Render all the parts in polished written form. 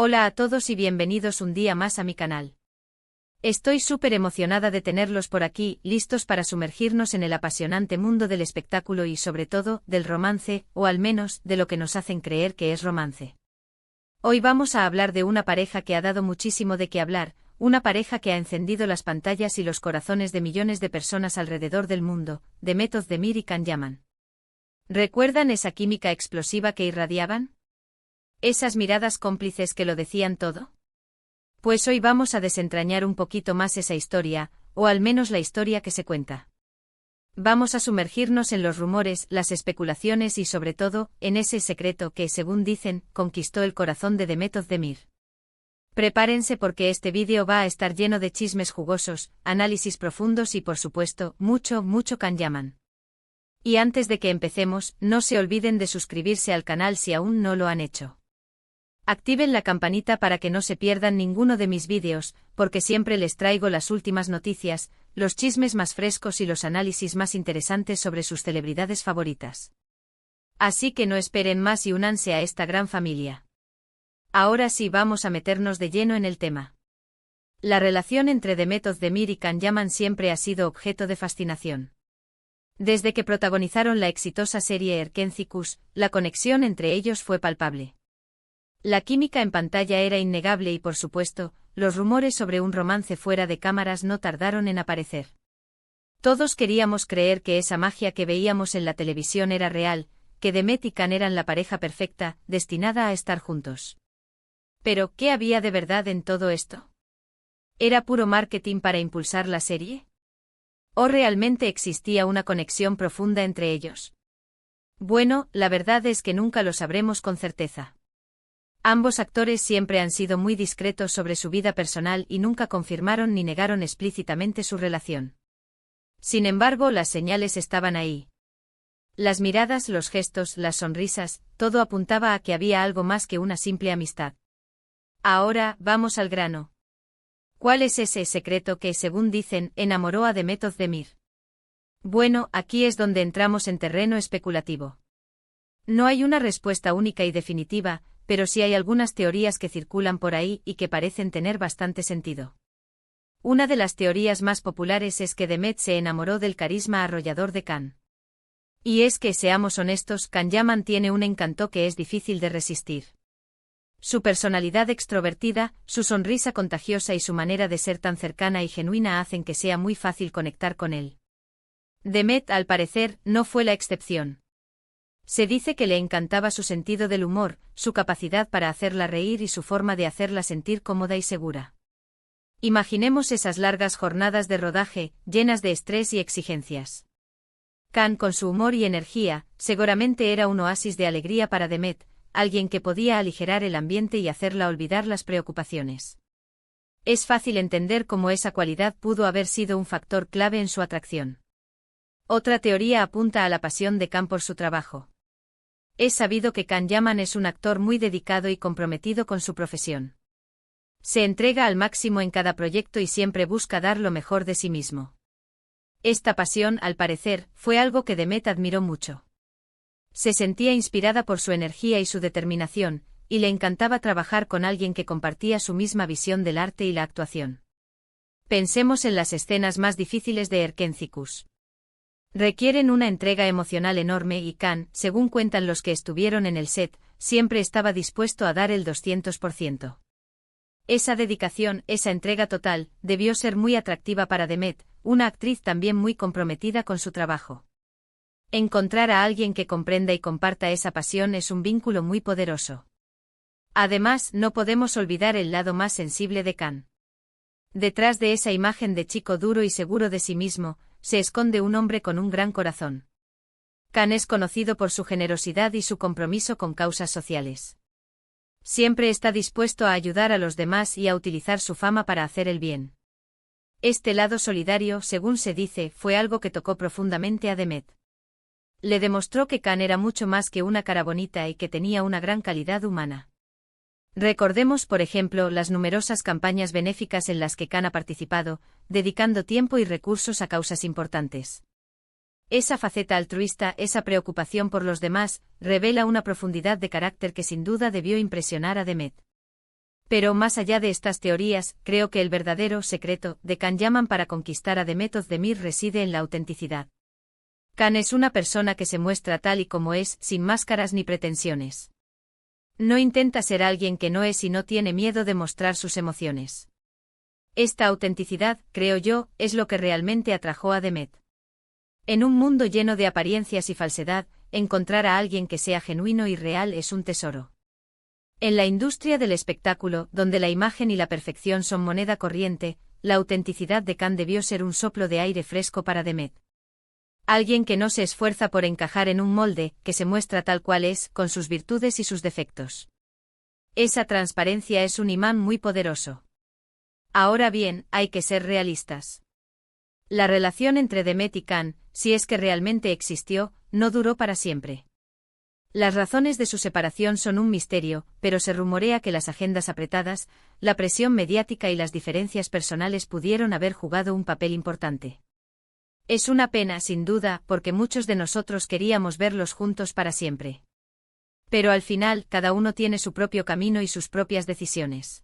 Hola a todos y bienvenidos un día más a mi canal. Estoy súper emocionada de tenerlos por aquí, listos para sumergirnos en el apasionante mundo del espectáculo y sobre todo, del romance, o al menos, de lo que nos hacen creer que es romance. Hoy vamos a hablar de una pareja que ha dado muchísimo de qué hablar, una pareja que ha encendido las pantallas y los corazones de millones de personas alrededor del mundo, Demet Özdemir y Can Yaman. ¿Recuerdan esa química explosiva que irradiaban? ¿Esas miradas cómplices que lo decían todo? Pues hoy vamos a desentrañar un poquito más esa historia, o al menos la historia que se cuenta. Vamos a sumergirnos en los rumores, las especulaciones y sobre todo, en ese secreto que, según dicen, conquistó el corazón de Demet Özdemir. Prepárense porque este vídeo va a estar lleno de chismes jugosos, análisis profundos y por supuesto, mucho Can Yaman. Y antes de que empecemos, no se olviden de suscribirse al canal si aún no lo han hecho. Activen la campanita para que no se pierdan ninguno de mis vídeos, porque siempre les traigo las últimas noticias, los chismes más frescos y los análisis más interesantes sobre sus celebridades favoritas. Así que no esperen más y únanse a esta gran familia. Ahora sí vamos a meternos de lleno en el tema. La relación entre Demet Özdemir y Can Yaman siempre ha sido objeto de fascinación. Desde que protagonizaron la exitosa serie Erkenzikuş, la conexión entre ellos fue palpable. La química en pantalla era innegable y por supuesto, los rumores sobre un romance fuera de cámaras no tardaron en aparecer. Todos queríamos creer que esa magia que veíamos en la televisión era real, que Demet y Can eran la pareja perfecta, destinada a estar juntos. Pero, ¿qué había de verdad en todo esto? ¿Era puro marketing para impulsar la serie? ¿O realmente existía una conexión profunda entre ellos? Bueno, la verdad es que nunca lo sabremos con certeza. Ambos actores siempre han sido muy discretos sobre su vida personal y nunca confirmaron ni negaron explícitamente su relación. Sin embargo, las señales estaban ahí. Las miradas, los gestos, las sonrisas, todo apuntaba a que había algo más que una simple amistad. Ahora, vamos al grano. ¿Cuál es ese secreto que, según dicen, enamoró a Demet Özdemir? Bueno, aquí es donde entramos en terreno especulativo. No hay una respuesta única y definitiva, pero sí hay algunas teorías que circulan por ahí y que parecen tener bastante sentido. Una de las teorías más populares es que Demet se enamoró del carisma arrollador de Can. Y es que, seamos honestos, Can Yaman tiene un encanto que es difícil de resistir. Su personalidad extrovertida, su sonrisa contagiosa y su manera de ser tan cercana y genuina hacen que sea muy fácil conectar con él. Demet, al parecer, no fue la excepción. Se dice que le encantaba su sentido del humor, su capacidad para hacerla reír y su forma de hacerla sentir cómoda y segura. Imaginemos esas largas jornadas de rodaje, llenas de estrés y exigencias. Can, con su humor y energía, seguramente era un oasis de alegría para Demet, alguien que podía aligerar el ambiente y hacerla olvidar las preocupaciones. Es fácil entender cómo esa cualidad pudo haber sido un factor clave en su atracción. Otra teoría apunta a la pasión de Can por su trabajo. Es sabido que Can Yaman es un actor muy dedicado y comprometido con su profesión. Se entrega al máximo en cada proyecto y siempre busca dar lo mejor de sí mismo. Esta pasión, al parecer, fue algo que Demet admiró mucho. Se sentía inspirada por su energía y su determinación, y le encantaba trabajar con alguien que compartía su misma visión del arte y la actuación. Pensemos en las escenas más difíciles de Erkenzikuş. Requieren una entrega emocional enorme y Can, según cuentan los que estuvieron en el set, siempre estaba dispuesto a dar el 200%. Esa dedicación, esa entrega total, debió ser muy atractiva para Demet, una actriz también muy comprometida con su trabajo. Encontrar a alguien que comprenda y comparta esa pasión es un vínculo muy poderoso. Además, no podemos olvidar el lado más sensible de Can. Detrás de esa imagen de chico duro y seguro de sí mismo, se esconde un hombre con un gran corazón. Can es conocido por su generosidad y su compromiso con causas sociales. Siempre está dispuesto a ayudar a los demás y a utilizar su fama para hacer el bien. Este lado solidario, según se dice, fue algo que tocó profundamente a Demet. Le demostró que Can era mucho más que una cara bonita y que tenía una gran calidad humana. Recordemos, por ejemplo, las numerosas campañas benéficas en las que Can ha participado, dedicando tiempo y recursos a causas importantes. Esa faceta altruista, esa preocupación por los demás, revela una profundidad de carácter que sin duda debió impresionar a Demet. Pero más allá de estas teorías, creo que el verdadero secreto de Can Yaman para conquistar a Demet Özdemir reside en la autenticidad. Can es una persona que se muestra tal y como es, sin máscaras ni pretensiones. No intenta ser alguien que no es y no tiene miedo de mostrar sus emociones. Esta autenticidad, creo yo, es lo que realmente atrajo a Demet. En un mundo lleno de apariencias y falsedad, encontrar a alguien que sea genuino y real es un tesoro. En la industria del espectáculo, donde la imagen y la perfección son moneda corriente, la autenticidad de Can debió ser un soplo de aire fresco para Demet. Alguien que no se esfuerza por encajar en un molde, que se muestra tal cual es, con sus virtudes y sus defectos. Esa transparencia es un imán muy poderoso. Ahora bien, hay que ser realistas. La relación entre Demet y Can, si es que realmente existió, no duró para siempre. Las razones de su separación son un misterio, pero se rumorea que las agendas apretadas, la presión mediática y las diferencias personales pudieron haber jugado un papel importante. Es una pena, sin duda, porque muchos de nosotros queríamos verlos juntos para siempre. Pero al final, cada uno tiene su propio camino y sus propias decisiones.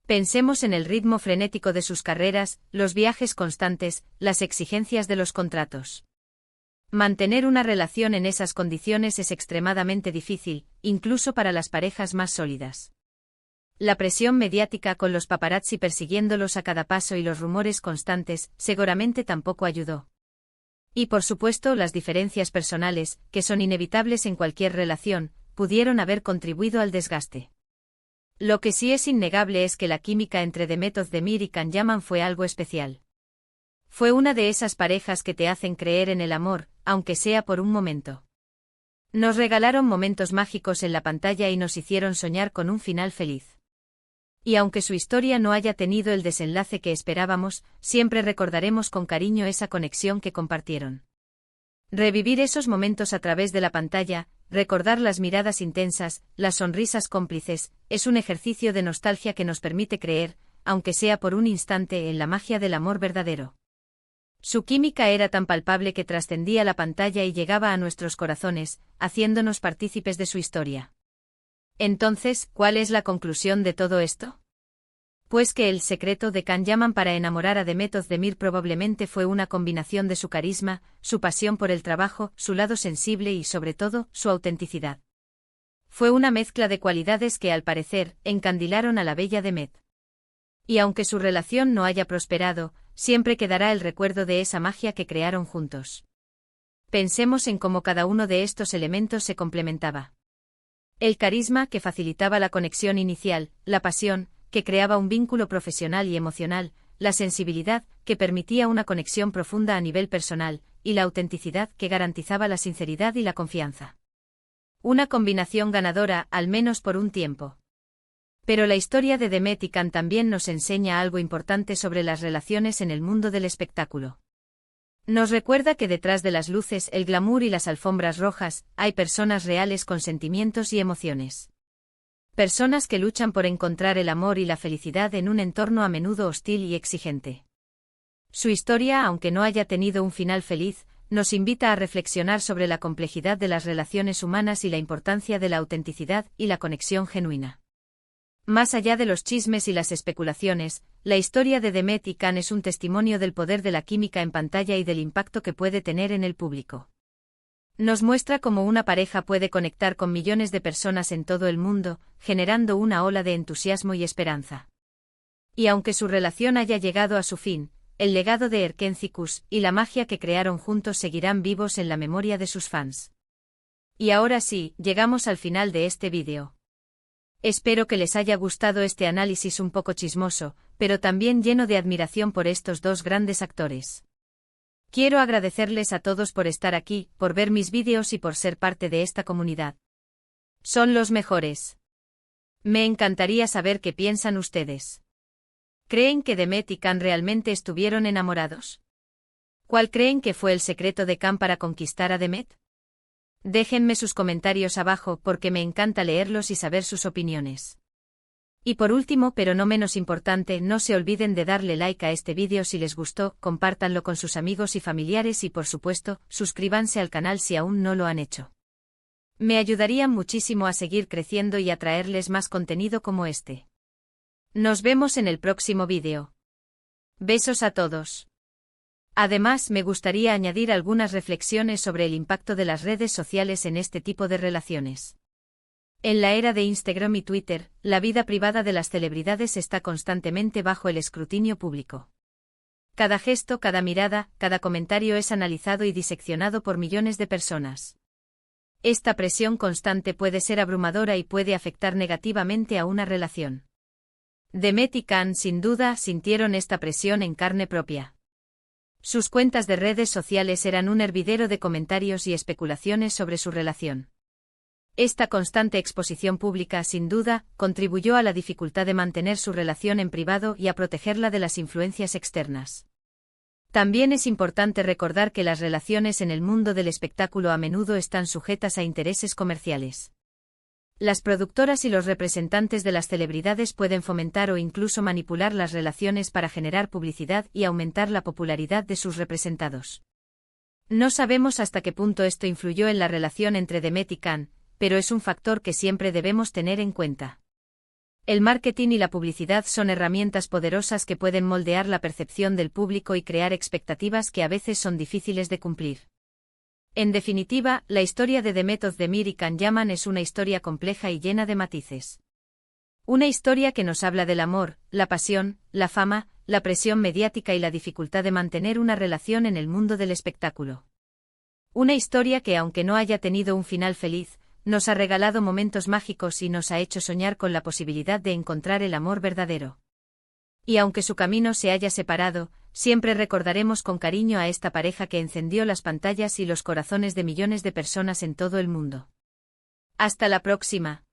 Pensemos en el ritmo frenético de sus carreras, los viajes constantes, las exigencias de los contratos. Mantener una relación en esas condiciones es extremadamente difícil, incluso para las parejas más sólidas. La presión mediática con los paparazzi persiguiéndolos a cada paso y los rumores constantes, seguramente tampoco ayudó. Y por supuesto las diferencias personales, que son inevitables en cualquier relación, pudieron haber contribuido al desgaste. Lo que sí es innegable es que la química entre Demet Özdemir y Can Yaman fue algo especial. Fue una de esas parejas que te hacen creer en el amor, aunque sea por un momento. Nos regalaron momentos mágicos en la pantalla y nos hicieron soñar con un final feliz. Y aunque su historia no haya tenido el desenlace que esperábamos, siempre recordaremos con cariño esa conexión que compartieron. Revivir esos momentos a través de la pantalla, recordar las miradas intensas, las sonrisas cómplices, es un ejercicio de nostalgia que nos permite creer, aunque sea por un instante, en la magia del amor verdadero. Su química era tan palpable que trascendía la pantalla y llegaba a nuestros corazones, haciéndonos partícipes de su historia. Entonces, ¿cuál es la conclusión de todo esto? Pues que el secreto de Can Yaman para enamorar a Demet Özdemir probablemente fue una combinación de su carisma, su pasión por el trabajo, su lado sensible y sobre todo, su autenticidad. Fue una mezcla de cualidades que al parecer, encandilaron a la bella Demet. Y aunque su relación no haya prosperado, siempre quedará el recuerdo de esa magia que crearon juntos. Pensemos en cómo cada uno de estos elementos se complementaba. El carisma, que facilitaba la conexión inicial, la pasión, que creaba un vínculo profesional y emocional, la sensibilidad, que permitía una conexión profunda a nivel personal, y la autenticidad, que garantizaba la sinceridad y la confianza. Una combinación ganadora, al menos por un tiempo. Pero la historia de Demet y Can también nos enseña algo importante sobre las relaciones en el mundo del espectáculo. Nos recuerda que detrás de las luces, el glamour y las alfombras rojas, hay personas reales con sentimientos y emociones. Personas que luchan por encontrar el amor y la felicidad en un entorno a menudo hostil y exigente. Su historia, aunque no haya tenido un final feliz, nos invita a reflexionar sobre la complejidad de las relaciones humanas y la importancia de la autenticidad y la conexión genuina. Más allá de los chismes y las especulaciones, la historia de Demet y Can es un testimonio del poder de la química en pantalla y del impacto que puede tener en el público. Nos muestra cómo una pareja puede conectar con millones de personas en todo el mundo, generando una ola de entusiasmo y esperanza. Y aunque su relación haya llegado a su fin, el legado de Erkencikus y la magia que crearon juntos seguirán vivos en la memoria de sus fans. Y ahora sí, llegamos al final de este vídeo. Espero que les haya gustado este análisis un poco chismoso, pero también lleno de admiración por estos dos grandes actores. Quiero agradecerles a todos por estar aquí, por ver mis vídeos y por ser parte de esta comunidad. Son los mejores. Me encantaría saber qué piensan ustedes. ¿Creen que Demet y Can realmente estuvieron enamorados? ¿Cuál creen que fue el secreto de Can para conquistar a Demet? Déjenme sus comentarios abajo porque me encanta leerlos y saber sus opiniones. Y por último, pero no menos importante, no se olviden de darle like a este vídeo si les gustó, compártanlo con sus amigos y familiares y por supuesto, suscríbanse al canal si aún no lo han hecho. Me ayudarían muchísimo a seguir creciendo y a traerles más contenido como este. Nos vemos en el próximo vídeo. Besos a todos. Además, me gustaría añadir algunas reflexiones sobre el impacto de las redes sociales en este tipo de relaciones. En la era de Instagram y Twitter, la vida privada de las celebridades está constantemente bajo el escrutinio público. Cada gesto, cada mirada, cada comentario es analizado y diseccionado por millones de personas. Esta presión constante puede ser abrumadora y puede afectar negativamente a una relación. Demet y Can, sin duda, sintieron esta presión en carne propia. Sus cuentas de redes sociales eran un hervidero de comentarios y especulaciones sobre su relación. Esta constante exposición pública, sin duda, contribuyó a la dificultad de mantener su relación en privado y a protegerla de las influencias externas. También es importante recordar que las relaciones en el mundo del espectáculo a menudo están sujetas a intereses comerciales. Las productoras y los representantes de las celebridades pueden fomentar o incluso manipular las relaciones para generar publicidad y aumentar la popularidad de sus representados. No sabemos hasta qué punto esto influyó en la relación entre Demet y Can, pero es un factor que siempre debemos tener en cuenta. El marketing y la publicidad son herramientas poderosas que pueden moldear la percepción del público y crear expectativas que a veces son difíciles de cumplir. En definitiva, la historia de Demet Özdemir y Can Yaman es una historia compleja y llena de matices. Una historia que nos habla del amor, la pasión, la fama, la presión mediática y la dificultad de mantener una relación en el mundo del espectáculo. Una historia que, aunque no haya tenido un final feliz, nos ha regalado momentos mágicos y nos ha hecho soñar con la posibilidad de encontrar el amor verdadero. Y aunque su camino se haya separado, siempre recordaremos con cariño a esta pareja que encendió las pantallas y los corazones de millones de personas en todo el mundo. Hasta la próxima.